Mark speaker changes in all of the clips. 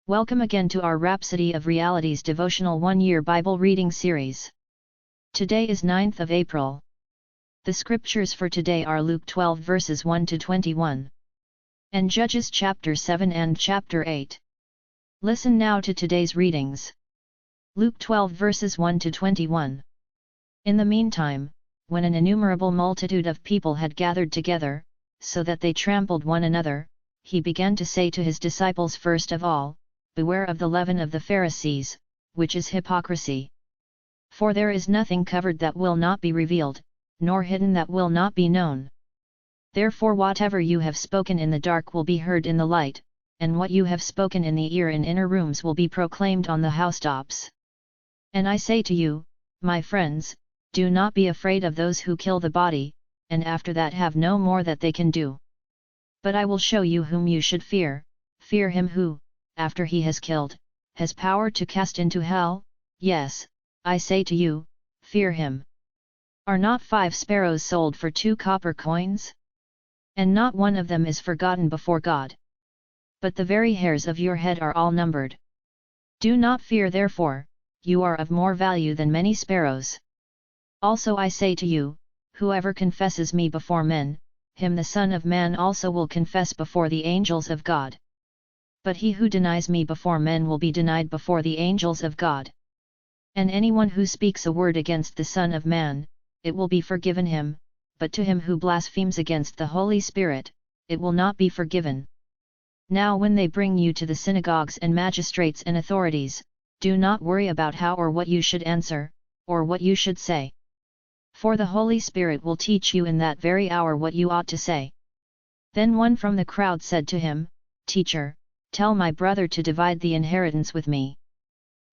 Speaker 1: Welcome again to our Rhapsody of Realities devotional 1-year Bible reading series. Today is 9th of April. The scriptures for today are Luke 12 verses 1 to 21. And Judges chapter 7 and chapter 8. Listen now to today's readings. Luke 12 verses 1 to 21. In the meantime, when an innumerable multitude of people had gathered together, so that they trampled one another, he began to say to his disciples first of all, Beware of the leaven of the Pharisees, which is hypocrisy. For there is nothing covered that will not be revealed, nor hidden that will not be known. Therefore whatever you have spoken in the dark will be heard in the light, and what you have spoken in the ear in inner rooms will be proclaimed on the housetops. And I say to you, my friends, do not be afraid of those who kill the body, and after that have no more that they can do. But I will show you whom you should fear. Fear him who, after he has killed, has power to cast into hell. Yes, I say to you, fear him. Are not 5 sparrows sold for 2 copper coins? And not one of them is forgotten before God. But the very hairs of your head are all numbered. Do not fear therefore, you are of more value than many sparrows. Also I say to you, whoever confesses me before men, him the Son of Man also will confess before the angels of God. But he who denies me before men will be denied before the angels of God. And anyone who speaks a word against the Son of Man, it will be forgiven him, but to him who blasphemes against the Holy Spirit, it will not be forgiven. Now when they bring you to the synagogues and magistrates and authorities, do not worry about how or what you should answer, or what you should say. For the Holy Spirit will teach you in that very hour what you ought to say. Then one from the crowd said to him, Teacher, tell my brother to divide the inheritance with me.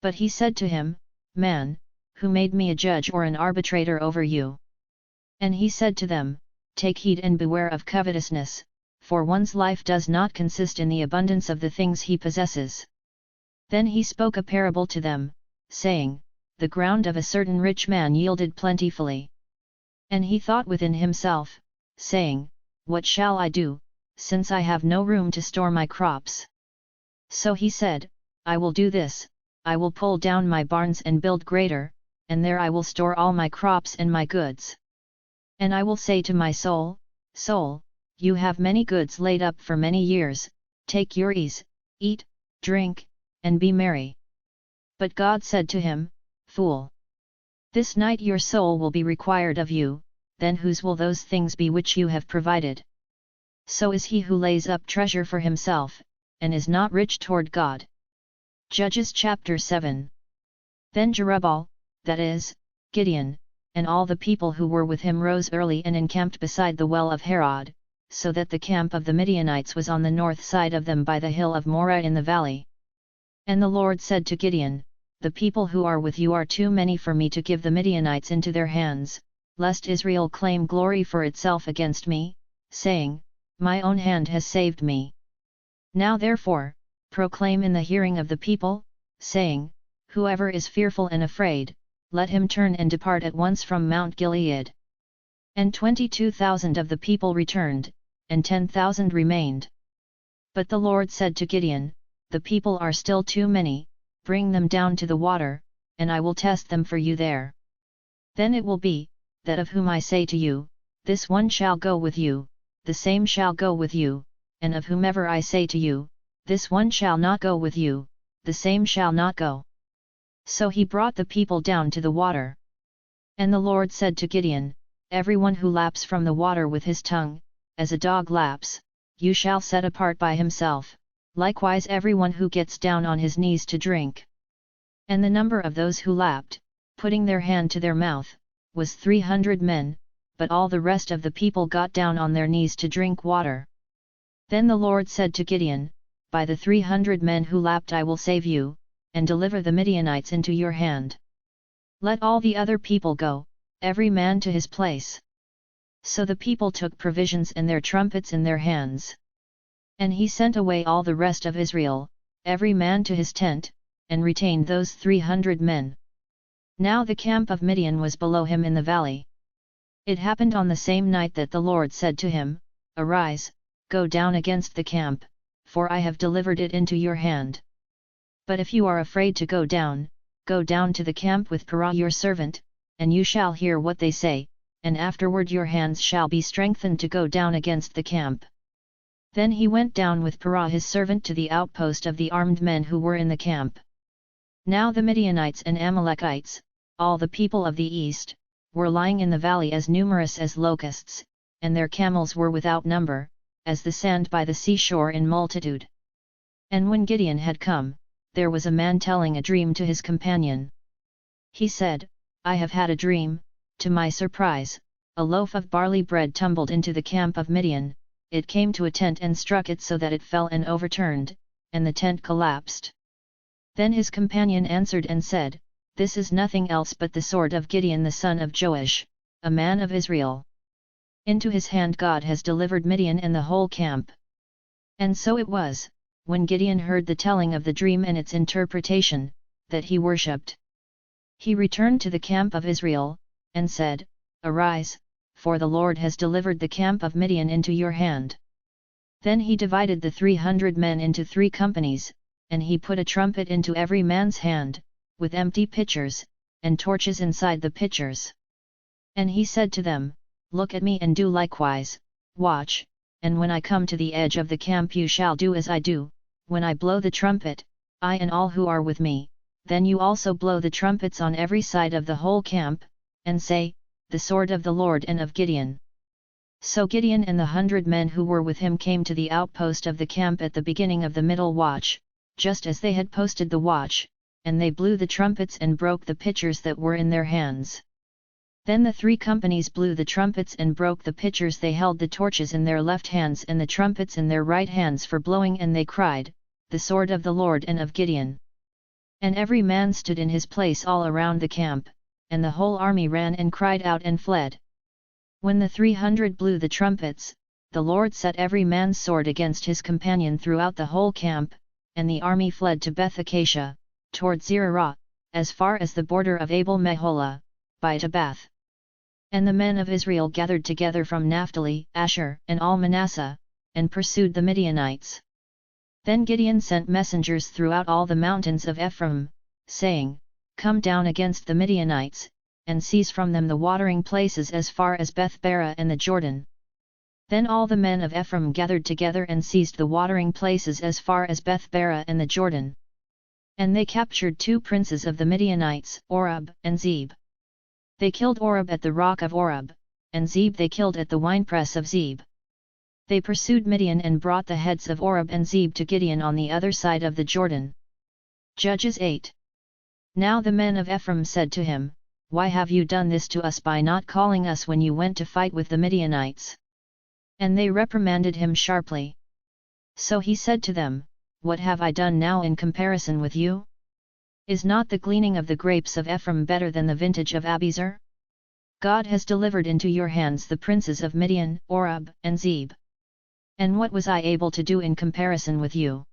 Speaker 1: But he said to him, Man, who made me a judge or an arbitrator over you? And he said to them, Take heed and beware of covetousness, for one's life does not consist in the abundance of the things he possesses. Then he spoke a parable to them, saying, The ground of a certain rich man yielded plentifully. And he thought within himself, saying, What shall I do, since I have no room to store my crops? So he said, I will do this, I will pull down my barns and build greater, and there I will store all my crops and my goods. And I will say to my soul, Soul, you have many goods laid up for many years, take your ease, eat, drink, and be merry. But God said to him, Fool! This night your soul will be required of you, then whose will those things be which you have provided? So is he who lays up treasure for himself, and is not rich toward God. Judges chapter 7. Then Jerubbaal, that is, Gideon, and all the people who were with him rose early and encamped beside the well of Harod, so that the camp of the Midianites was on the north side of them by the hill of Moreh in the valley. And the Lord said to Gideon, The people who are with you are too many for me to give the Midianites into their hands, lest Israel claim glory for itself against me, saying, My own hand has saved me. Now therefore, proclaim in the hearing of the people, saying, Whoever is fearful and afraid, let him turn and depart at once from Mount Gilead. And 22,000 of the people returned, and 10,000 remained. But the Lord said to Gideon, The people are still too many, bring them down to the water, and I will test them for you there. Then it will be, that of whom I say to you, This one shall go with you, the same shall go with you, and of whomever I say to you, This one shall not go with you, the same shall not go. So he brought the people down to the water. And the Lord said to Gideon, Everyone who laps from the water with his tongue, as a dog laps, you shall set apart by himself, likewise everyone who gets down on his knees to drink. And the number of those who lapped, putting their hand to their mouth, was 300 men, but all the rest of the people got down on their knees to drink water. Then the Lord said to Gideon, By the 300 men who lapped I will save you, and deliver the Midianites into your hand. Let all the other people go, every man to his place. So the people took provisions and their trumpets in their hands. And he sent away all the rest of Israel, every man to his tent, and retained those 300 men. Now the camp of Midian was below him in the valley. It happened on the same night that the Lord said to him, Arise, go down against the camp, for I have delivered it into your hand. But if you are afraid to go down to the camp with Purah your servant, and you shall hear what they say, and afterward your hands shall be strengthened to go down against the camp." Then he went down with Purah his servant to the outpost of the armed men who were in the camp. Now the Midianites and Amalekites, all the people of the east, were lying in the valley as numerous as locusts, and their camels were without number, as the sand by the seashore in multitude. And when Gideon had come, there was a man telling a dream to his companion. He said, "I have had a dream. To my surprise, a loaf of barley bread tumbled into the camp of Midian, it came to a tent and struck it so that it fell and overturned, and the tent collapsed." Then his companion answered and said, "This is nothing else but the sword of Gideon the son of Joash, a man of Israel. Into his hand God has delivered Midian and the whole camp." And so it was, when Gideon heard the telling of the dream and its interpretation, that he worshipped. He returned to the camp of Israel, and said, "Arise, for the Lord has delivered the camp of Midian into your hand." Then he divided the 300 men into 3 companies, and he put a trumpet into every man's hand, with empty pitchers, and torches inside the pitchers. And he said to them, "Look at me and do likewise, watch, and when I come to the edge of the camp you shall do as I do, when I blow the trumpet, I and all who are with me, then you also blow the trumpets on every side of the whole camp, and say, 'The sword of the Lord and of Gideon.'" So Gideon and the 100 men who were with him came to the outpost of the camp at the beginning of the middle watch, just as they had posted the watch, and they blew the trumpets and broke the pitchers that were in their hands. Then the 3 companies blew the trumpets and broke the pitchers. They held the torches in their left hands and the trumpets in their right hands for blowing, and they cried, "The sword of the Lord and of Gideon." And every man stood in his place all around the camp, and the whole army ran and cried out and fled. When the 300 blew the trumpets, the Lord set every man's sword against his companion throughout the whole camp, and the army fled to Beth-Acacia, toward Zererah, as far as the border of Abel-Meholah, by Tabath. And the men of Israel gathered together from Naphtali, Asher, and all Manasseh, and pursued the Midianites. Then Gideon sent messengers throughout all the mountains of Ephraim, saying, "Come down against the Midianites, and seize from them the watering places as far as Beth-barah and the Jordan." Then all the men of Ephraim gathered together and seized the watering places as far as Beth-barah and the Jordan. And they captured 2 princes of the Midianites, Oreb and Zeb. They killed Oreb at the rock of Oreb, and Zeb they killed at the winepress of Zeb. They pursued Midian and brought the heads of Oreb and Zeb to Gideon on the other side of the Jordan. Judges 8. Now the men of Ephraim said to him, "Why have you done this to us by not calling us when you went to fight with the Midianites?" And they reprimanded him sharply. So he said to them, "What have I done now in comparison with you? Is not the gleaning of the grapes of Ephraim better than the vintage of Abiezer? God has delivered into your hands the princes of Midian, Oreb, and Zeb. And what was I able to do in comparison with you?"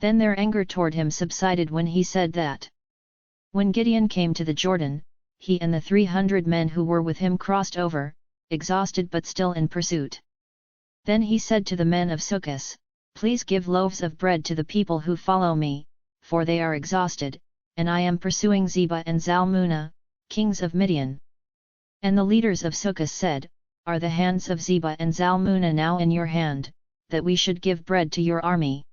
Speaker 1: Then their anger toward him subsided when he said that. When Gideon came to the Jordan, he and the 300 men who were with him crossed over, exhausted but still in pursuit. Then he said to the men of Succos, "Please give loaves of bread to the people who follow me, for they are exhausted, and I am pursuing Zebah and Zalmunna, kings of Midian." And the leaders of Succos said, "Are the hands of Zebah and Zalmunna now in your hand, that we should give bread to your army?"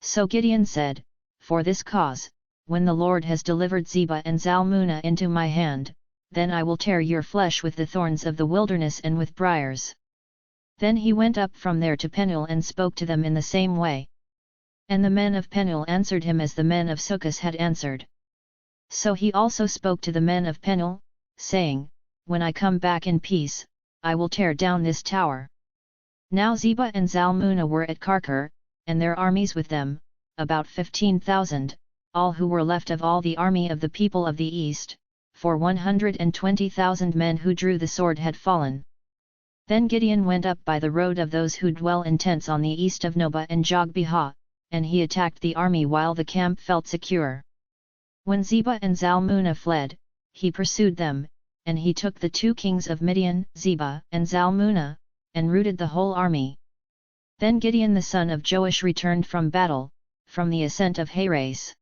Speaker 1: So Gideon said, "For this cause, when the Lord has delivered Zebah and Zalmunna into my hand, then I will tear your flesh with the thorns of the wilderness and with briars." Then he went up from there to Penuel and spoke to them in the same way. And the men of Penuel answered him as the men of Succos had answered. So he also spoke to the men of Penuel, saying, "When I come back in peace, I will tear down this tower." Now Zebah and Zalmunna were at Karkor, and their armies with them, about 15,000, all who were left of all the army of the people of the east, for 120,000 men who drew the sword had fallen. Then Gideon went up by the road of those who dwell in tents on the east of Nobah and Jogbehah, and he attacked the army while the camp felt secure. When Zebah and Zalmunna fled, he pursued them, and he took the 2 kings of Midian, Zebah and Zalmunna, and routed the whole army. Then Gideon the son of Joash returned from battle, from the ascent of Heres.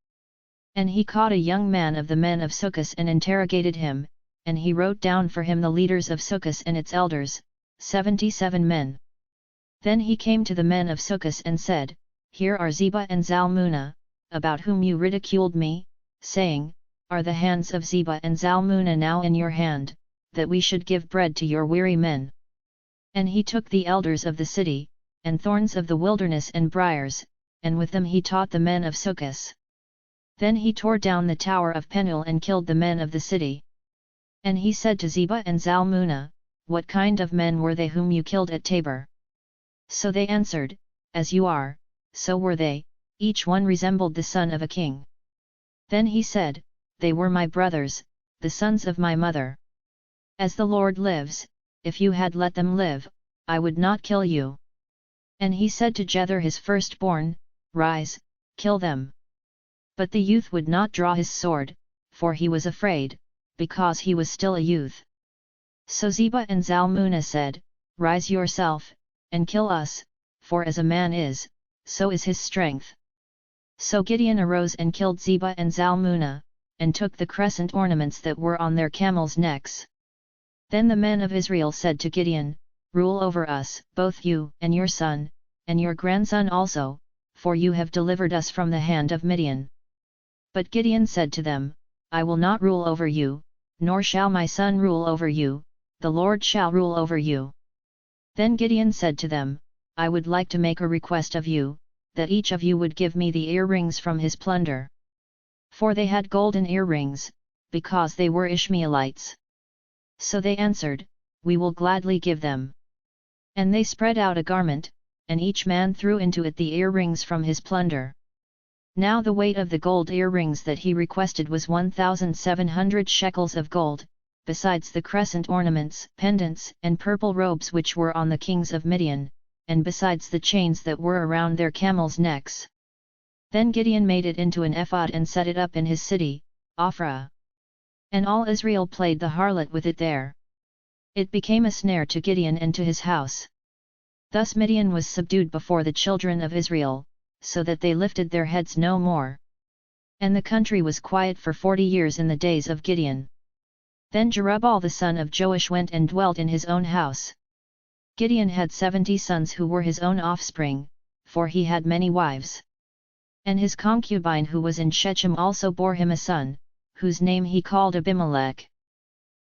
Speaker 1: And he caught a young man of the men of Succos and interrogated him, and he wrote down for him the leaders of Succos and its elders, 77 men. Then he came to the men of Succos and said, Here are Zebah and Zalmunna, about whom you ridiculed me, saying, Are the hands of Zebah and Zalmunna now in your hand, that we should give bread to your weary men? And he took the elders of the city, and thorns of the wilderness and briars, and with them he taught the men of Succos. Then he tore down the tower of Penuel and killed the men of the city. And he said to Zebah and Zalmunna, What kind of men were they whom you killed at Tabor? So they answered, As you are, so were they, each one resembled the son of a king. Then he said, They were my brothers, the sons of my mother. As the Lord lives, if you had let them live, I would not kill you. And he said to Jether his firstborn, Rise, kill them. But the youth would not draw his sword, for he was afraid, because he was still a youth. So Zebah and Zalmunna said, Rise yourself, and kill us, for as a man is, so is his strength. So Gideon arose and killed Zebah and Zalmunna, and took the crescent ornaments that were on their camels' necks. Then the men of Israel said to Gideon, Rule over us, both you and your son, and your grandson also, for you have delivered us from the hand of Midian. But Gideon said to them, I will not rule over you, nor shall my son rule over you, the Lord shall rule over you. Then Gideon said to them, I would like to make a request of you, that each of you would give me the earrings from his plunder. For they had golden earrings, because they were Ishmaelites. So they answered, We will gladly give them. And they spread out a garment, and each man threw into it the earrings from his plunder. Now the weight of the gold earrings that he requested was 1,700 shekels of gold, besides the crescent ornaments, pendants, and purple robes which were on the kings of Midian, and besides the chains that were around their camels' necks. Then Gideon made it into an ephod and set it up in his city, Ophrah. And all Israel played the harlot with it there. It became a snare to Gideon and to his house. Thus Midian was subdued before the children of Israel, so that they lifted their heads no more. And the country was quiet for 40 years in the days of Gideon. Then Jerubbaal the son of Joash went and dwelt in his own house. Gideon had 70 sons who were his own offspring, for he had many wives. And his concubine who was in Shechem also bore him a son, whose name he called Abimelech.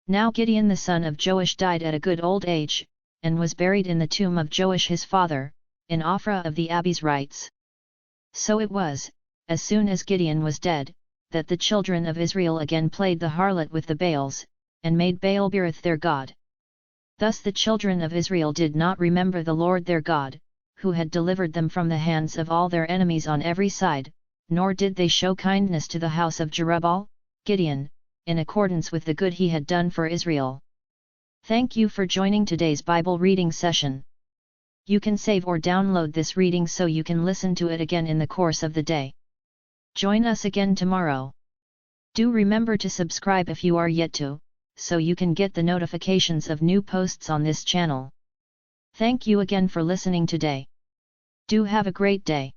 Speaker 1: Now Gideon the son of Joash died at a good old age, and was buried in the tomb of Joash his father, in Ophrah of the Abizrites. So it was, as soon as Gideon was dead, that the children of Israel again played the harlot with the Baals, and made Baal-berith their god. Thus the children of Israel did not remember the Lord their God, who had delivered them from the hands of all their enemies on every side, nor did they show kindness to the house of Jerubbaal, Gideon, in accordance with the good he had done for Israel. Thank you for joining today's Bible reading session. You can save or download this reading so you can listen to it again in the course of the day. Join us again tomorrow. Do remember to subscribe if you are yet to, so you can get the notifications of new posts on this channel. Thank you again for listening today. Do have a great day.